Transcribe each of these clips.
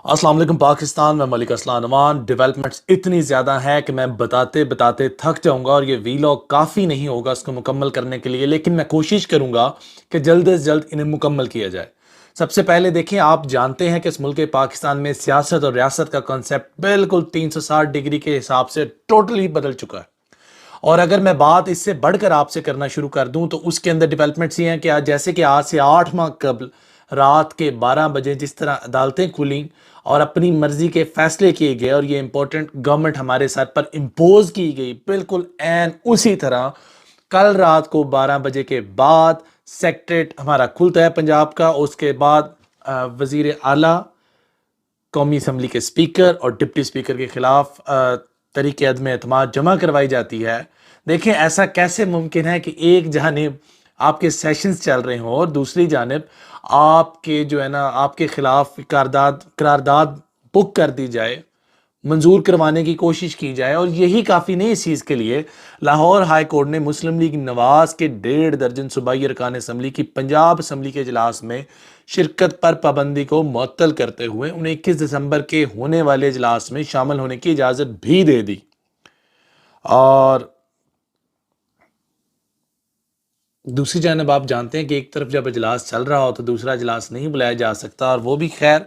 अस्सलाम वालेकुम पाकिस्तान में मलिक असलान अमान। डेवलपमेंट्स इतनी ज़्यादा हैं कि मैं बताते बताते थक जाऊंगा और ये वीलॉग काफ़ी नहीं होगा इसको मुकम्मल करने के लिए, लेकिन मैं कोशिश करूंगा कि जल्द से जल्द इन्हें मुकम्मल किया जाए। सबसे पहले देखें, आप जानते हैं कि इस मुल्क पाकिस्तान में सियासत और रियासत का कॉन्सेप्ट बिल्कुल 360 डिग्री के हिसाब से टोटली बदल चुका है। और अगर मैं बात इससे बढ़कर आपसे करना शुरू कर दूं तो उसके अंदर डेवलपमेंट्स ये हैं कि आज जैसे कि आज से 8 माह कबल रात के 12 बजे जिस तरह अदालतें खुली और अपनी मर्जी के फैसले किए गए और ये इंपॉर्टेंट गवर्नमेंट हमारे सर पर इम्पोज की गई, बिल्कुल एन उसी तरह कल रात को 12 बजे के बाद सेक्रेटरीट हमारा खुलता है पंजाब का। उसके बाद वजीर आला, कौमी असम्बली के स्पीकर और डिप्टी स्पीकर के खिलाफ तरीके अदम एतमाद जमा करवाई जाती है। देखें, ऐसा कैसे मुमकिन है कि एक जानिब आपके सेशंस चल रहे हों और दूसरी जानिब आपके जो है ना आपके खिलाफ करारदाद बुक कर दी जाए, मंजूर करवाने की कोशिश की जाए। और यही काफ़ी नहीं इस चीज़ के लिए लाहौर हाई कोर्ट ने मुस्लिम लीग नवाज के 1.5 दर्जन सूबाई अरकान असम्बली की पंजाब असम्बली के इजलास में शिरकत पर पाबंदी को मुअत्तल करते हुए उन्हें 21 दिसंबर के होने वाले इजलास में शामिल होने की इजाज़त भी दे दी। और दूसरी जानब आप जानते हैं कि एक तरफ जब इजलास चल रहा हो तो दूसरा इजलास नहीं बुलाया जा सकता, और वो भी खैर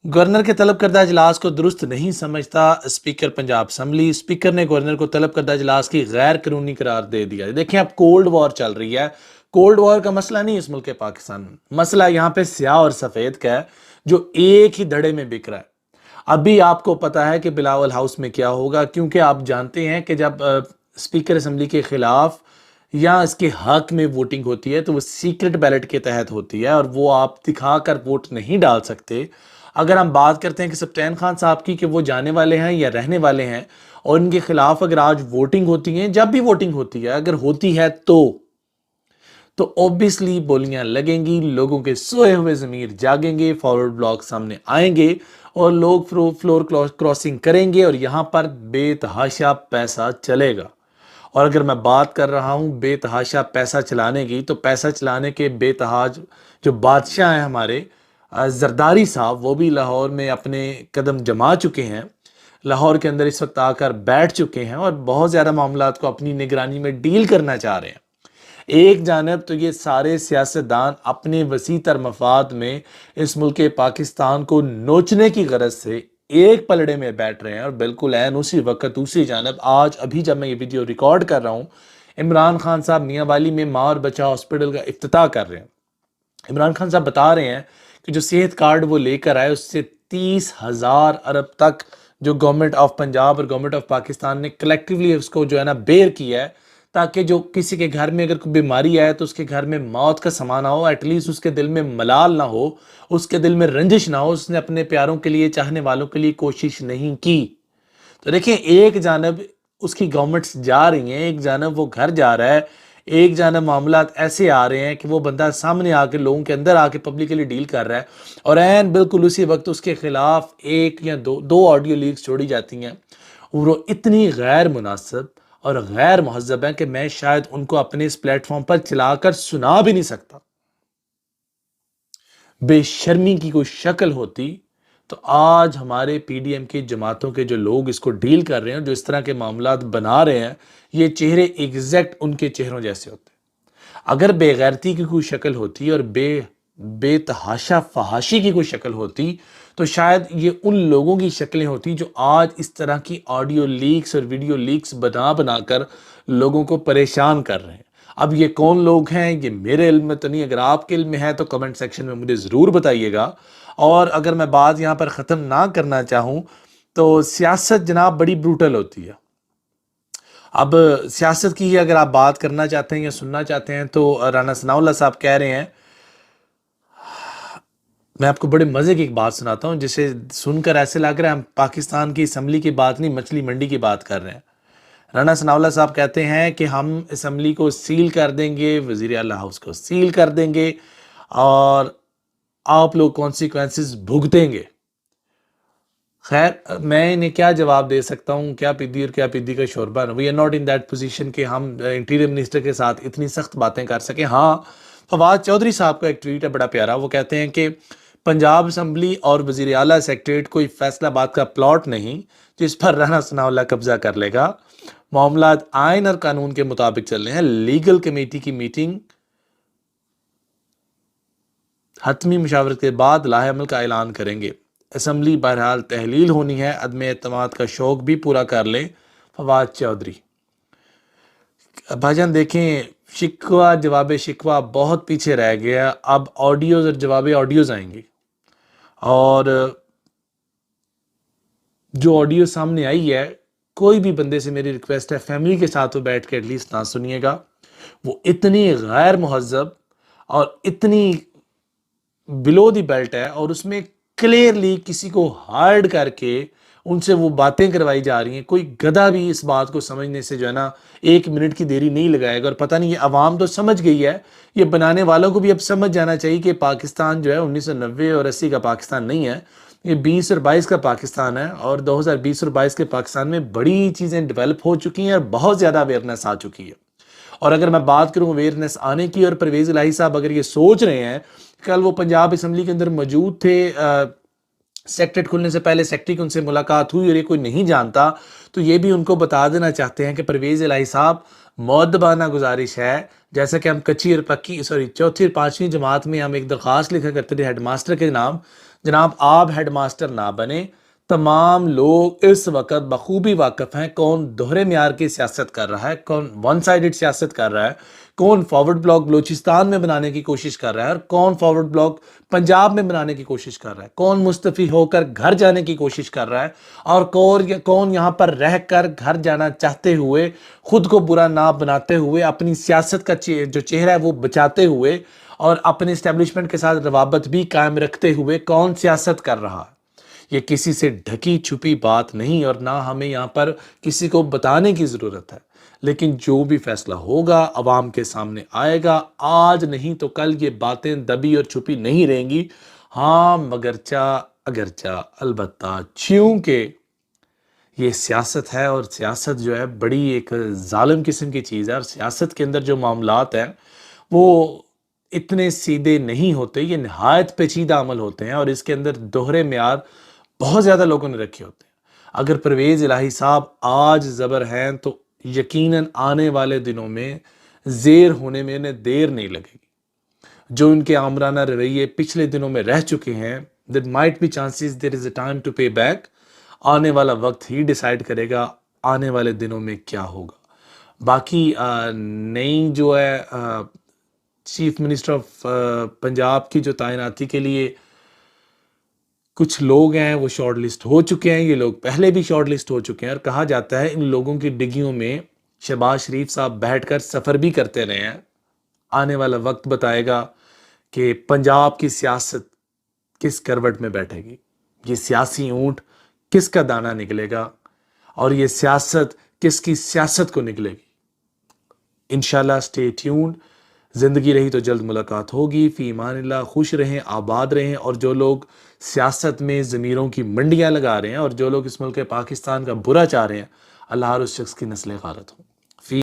गवर्नर के तलब करदा इजलास को दुरुस्त नहीं समझता स्पीकर पंजाब असम्बली। स्पीकर ने गवर्नर को तलब करदा इजलास की गैर कानूनी करार दे दिया। देखिए, अब कोल्ड वॉर चल रही है। कोल्ड वॉर का मसला नहीं इस मुल्क पाकिस्तान में, मसला यहाँ पे स्याह और सफ़ेद का है जो एक ही धड़े में बिक रहा है। अभी आपको पता है कि बिलावल हाउस में क्या होगा, क्योंकि आप जानते हैं कि जब स्पीकर असम्बली के खिलाफ या इसके हक में वोटिंग होती है तो वो सीक्रेट बैलेट के तहत होती है और वो आप दिखाकर वोट नहीं डाल सकते। अगर हम बात करते हैं कि सप्तान खान साहब की कि वो जाने वाले हैं या रहने वाले हैं और इनके खिलाफ अगर आज वोटिंग होती है, जब भी वोटिंग होती है अगर होती है तो ऑब्वियसली बोलियां लगेंगी, लोगों के सोए हुए ज़मीर जागेंगे, फॉरवर्ड ब्लॉक सामने आएंगे और लोग फ्लोर क्रॉसिंग करेंगे और यहाँ पर बेतहाशा पैसा चलेगा। और अगर मैं बात कर रहा हूँ बेतहाशा पैसा चलाने की, तो पैसा चलाने के बेतहाज जो बादशाह हैं हमारे जरदारी साहब, वो भी लाहौर में अपने कदम जमा चुके हैं, लाहौर के अंदर इस वक्त आकर बैठ चुके हैं और बहुत ज़्यादा मामलात को अपनी निगरानी में डील करना चाह रहे हैं। एक जानब तो ये सारे सियासतदान अपने वसी तर मफाद में इस मुल्क पाकिस्तान को नोचने की गरज से एक पलड़े में बैठ रहे हैं, और बिल्कुल ऐन उसी वक्त दूसरी जानब आज अभी जब मैं ये वीडियो रिकॉर्ड कर रहा हूँ, इमरान खान साहब मियाँ वाली में माँ और बच्चा हॉस्पिटल का इफ्तिताह कर रहे हैं। इमरान खान साहब बता रहे हैं कि जो सेहत कार्ड वो लेकर आए उससे 30,000 अरब तक जो गवर्नमेंट ऑफ पंजाब और गवर्नमेंट ऑफ पाकिस्तान ने कलेक्टिवली उसको जो है ना बेयर किया है, ताकि जो किसी के घर में अगर कोई बीमारी आए तो उसके घर में मौत का समा ना हो, एटलीस्ट उसके दिल में मलाल ना हो, उसके दिल में रंजिश ना हो, उसने अपने प्यारों के लिए, चाहने वालों के लिए कोशिश नहीं की। तो देखिए, एक जानब उसकी गवर्नमेंट्स जा रही हैं, एक जानब वो घर जा रहा है, एक जानब मामलात ऐसे आ रहे हैं कि वो बंदा सामने आके लोगों के अंदर आके पब्लिकली डील कर रहा है, और एन बिल्कुल उसी वक्त उसके खिलाफ एक या दो ऑडियो लीक्स छोड़ी जाती हैं। वो इतनी गैर मुनासिब और गैर महज़ब हैं कि मैं शायद उनको अपने इस प्लेटफॉर्म पर चलाकर सुना भी नहीं सकता। बेशर्मी की कोई शक्ल होती तो आज हमारे पीडीएम की जमातों के जो लोग इसको डील कर रहे हैं, जो इस तरह के मामलात बना रहे हैं, ये चेहरे एग्जैक्ट उनके चेहरों जैसे होते। अगर बेगैरती की कोई शक्ल होती और बेतहाशा फहाशी की कोई शक्ल होती तो शायद ये उन लोगों की शक्लें होती जो आज इस तरह की ऑडियो लीक्स और वीडियो लीक्स बना बनाकर लोगों को परेशान कर रहे हैं। अब ये कौन लोग हैं ये मेरे इल्म में तो नहीं, अगर आपके इल्म में है तो कमेंट सेक्शन में मुझे ज़रूर बताइएगा। और अगर मैं बात यहाँ पर ख़त्म ना करना चाहूँ तो सियासत जनाब बड़ी ब्रूटल होती है। अब सियासत की अगर आप बात करना चाहते हैं या सुनना चाहते हैं तो राना सनाउल्लाह साहब कह रहे हैं, मैं आपको बड़े मज़े की एक बात सुनाता हूँ जिसे सुनकर ऐसे लग रहा है हम पाकिस्तान की असम्बली की बात नहीं, मछली मंडी की बात कर रहे हैं। राना सनाउल्लाह साहब कहते हैं कि हम असम्बली को सील कर देंगे, वज़ीर आला हाउस को सील कर देंगे और आप लोग कॉन्सिक्वेंसेस भुगतेंगे। खैर, मैं इन्हें क्या जवाब दे सकता हूँ, क्या पिद्दी और क्या पिद्दी का शोरबा। We are not in that position कि हम इंटीरियर मिनिस्टर के साथ इतनी सख्त बातें कर सकें। हाँ, फवाद चौधरी साहब का एक ट्वीट है बड़ा प्यारा, वो कहते हैं कि पंजाब असम्बली और वज़ीर आला सेक्रेटरीट कोई फैसलाबाद का प्लॉट नहीं जिस पर राना सनाउल्लाह कब्जा कर लेगा। मामलात आइन और कानून के मुताबिक चल रहे हैं। लीगल कमेटी की मीटिंग हतमी मुशावरत के बाद लाहे अमल का ऐलान करेंगे। असम्बली बहरहाल तहलील होनी है। अदम एतमाद का शौक भी पूरा कर लें। फवाद चौधरी। भाईजान देखें, शिकवा जवाब शिकवा बहुत पीछे रह गया। अब ऑडियोज और जवाब ऑडियोज आएंगे, और जो ऑडियो सामने आई है, कोई भी बंदे से मेरी रिक्वेस्ट है फैमिली के साथ वो बैठ के एटलीस्ट ना सुनिएगा। वो इतनी गैर मुहज़्ज़ब और इतनी बिलो दी बेल्ट है, और उसमें क्लियरली किसी को हार्ड करके उनसे वो बातें करवाई जा रही हैं। कोई गधा भी इस बात को समझने से जो है ना 1 मिनट की देरी नहीं लगाएगा। और पता नहीं, ये अवाम तो समझ गई है, ये बनाने वालों को भी अब समझ जाना चाहिए कि पाकिस्तान जो है 1990 और 80 का पाकिस्तान नहीं है, ये 20 और 22 का पाकिस्तान है। और 2020 और 22 के पाकिस्तान में बड़ी चीज़ें डेवलप हो चुकी हैं और बहुत ज़्यादा अवेयरनेस आ चुकी है। और अगर मैं बात करूँ अवेयरनेस आने की, और परवेज़ इलाही साहब अगर ये सोच रहे हैं, कल वो पंजाब असम्बली के अंदर मौजूद थे, सेक्रेटरीट खुलने से पहले सेक्रेटरी की उनसे मुलाकात हुई और ये कोई नहीं जानता, तो ये भी उनको बता देना चाहते हैं कि परवेज़ इलाही साहब, मौदबाना गुजारिश है, जैसा कि हम कच्ची और पक्की चौथी और 5वीं जमात में हम एक दरख्वास्त लिखा करते थे हेडमास्टर के नाम, जनाब आप हेडमास्टर ना बने। तमाम लोग इस वक्त बखूबी वाकिफ़ हैं कौन दोहरे म्यार की सियासत कर रहा है, कौन वन साइडेड सियासत कर रहा है, कौन फॉरवर्ड ब्लॉक बलूचिस्तान में बनाने की कोशिश कर रहा है और कौन फॉरवर्ड ब्लॉक पंजाब में बनाने की कोशिश कर रहा है, कौन मुस्तफ़ी होकर घर जाने की कोशिश कर रहा है और कौन यहाँ पर रह कर घर जाना चाहते हुए खुद को बुरा ना बनाते हुए अपनी सियासत का जो चेहरा है वो बचाते हुए और अपने इस्टेब्लिशमेंट के साथ रवाबत भी कायम रखते हुए कौन सियासत कर रहा है। ये किसी से ढकी छुपी बात नहीं, और ना हमें यहाँ पर किसी को बताने की ज़रूरत है। लेकिन जो भी फैसला होगा अवाम के सामने आएगा। आज नहीं तो कल ये बातें दबी और छुपी नहीं रहेंगी। हाँ, मगरचा अगरचा अलबत्ता, चूँकि ये सियासत है, और सियासत जो है बड़ी एक जालिम किस्म की चीज़ है, और सियासत के अंदर जो मामलात हैं वो इतने सीधे नहीं होते, ये नहायत पेचीदा अमल होते हैं, और इसके अंदर दोहरे म्यार बहुत ज़्यादा लोगों ने रखे होते हैं। अगर परवेज़ इलाही साहब आज ज़बर हैं तो यकीनन आने वाले दिनों में ज़ेर होने में इन्हें देर नहीं लगेगी। जो इनके आमराना रवैये पिछले दिनों में रह चुके हैं, there might be chances there is a time to pay back. आने वाला वक्त ही डिसाइड करेगा आने वाले दिनों में क्या होगा। बाकी नई जो है चीफ मिनिस्टर ऑफ पंजाब की जो तैनाती के लिए कुछ लोग हैं वो शॉर्ट लिस्ट हो चुके हैं। ये लोग पहले भी शॉर्ट लिस्ट हो चुके हैं, और कहा जाता है इन लोगों की डिग्गियों में शहबाज शरीफ साहब बैठकर सफ़र भी करते रहे हैं। आने वाला वक्त बताएगा कि पंजाब की सियासत किस करवट में बैठेगी, ये सियासी ऊंट किसका दाना निकलेगा, और ये सियासत किसकी सियासत को निकलेगी। इंशाल्लाह स्टे ट्यून्ड। ज़िंदगी रही तो जल्द मुलाकात होगी। फ़ी ईमानिल्लाह, खुश रहें, आबाद रहें। और जो लोग सियासत में ज़मीरों की मंडियाँ लगा रहे हैं और जो लोग इस मुल्क पाकिस्तान का बुरा चाह रहे हैं, अल्लाह हर उस शख्स की नस्लें गारत हो।